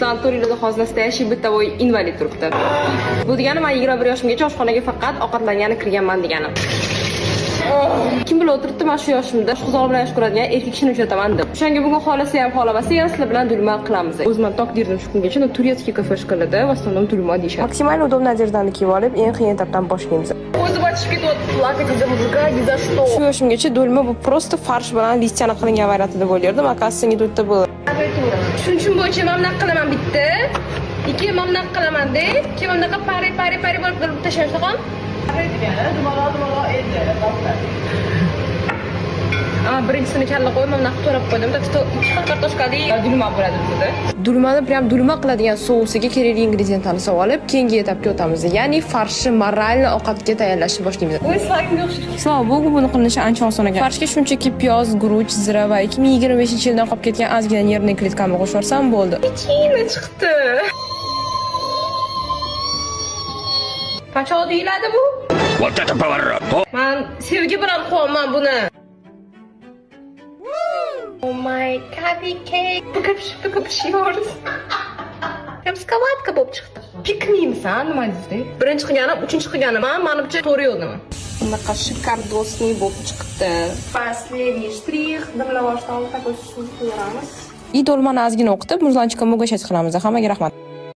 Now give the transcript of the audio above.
Santorinada hozir nastoящий бытовой invalid turibdi. Bu degani men 21 yoshimgacha oshxonaga faqat ovqatlangani kirganman degani. Kim bilan o'tiribdi mana shu yoshimda qizlar bilan yosh ko'radigan erkak kishini uchrataman deb. O'shanga bugun xolasi ham xolamasa, yana sizlar bilan dulma qilamiz. O'zim taqdirdim shu kungacha turецкий kafe shkolada va основном dulma deyishadi. Maksimal udobniy одеждani kiyib olib, eng qiyin etapdan boshlaymiz. O'zi batishib ketyapti, plakать из-за мужика, ни за что. Shu yoshimgacha do'lma bu просто farsh bilan listiyani qilingan varianti deb o'ylardim. Akasi не тут-то было. Shunchun bo'yicha men bunaqa qilaman bitta. Ikki men bunaqa qilaman-da. Keyin bunaqa pari bo'lib qilib tashlashni qon. Birinchisini kalla qo'yib, bunaqa to'rab qo'ydim. Ikkita xil kartoshkali dulma bo'ladi bizda. Dulmani prям dulma qiladigan sousiga kerakli ingrediyentlarni olib, keyingi etapga o'tamiz. Ya'ni farshni moralni ovqatga tayyorlashni boshlaymiz. Voy, slagimga o'xshaydi. Slava Bogu, buni qilinishi ancha oson ekan. Farshga shunchaki piyoz, guruch, zira va 2025-yildan qolib ketgan ozgina nervni klitkamni qo'shib yuborsam bo'ldi. Kichkina chiqdi. Qachon deyiladi bu? Men sevgi bilan qo'yaman buni. Oh my cupcake. Bu kapışıyoruz. Hem skavatka bo'lib chiqdi. Pikniymisan, nima deysiz? Birinchi qilganim, uchinchi qilganim, menimcha to'g'ri yo'ldaman. Bunaqa shikardosniy bo'lib chiqdi. Последний штрих, dimlashdan такой suv qo'yamiz. И do'lmani ozgina o'qitib, muzlanchikka mugashать qilamiz. Hammaga rahmat.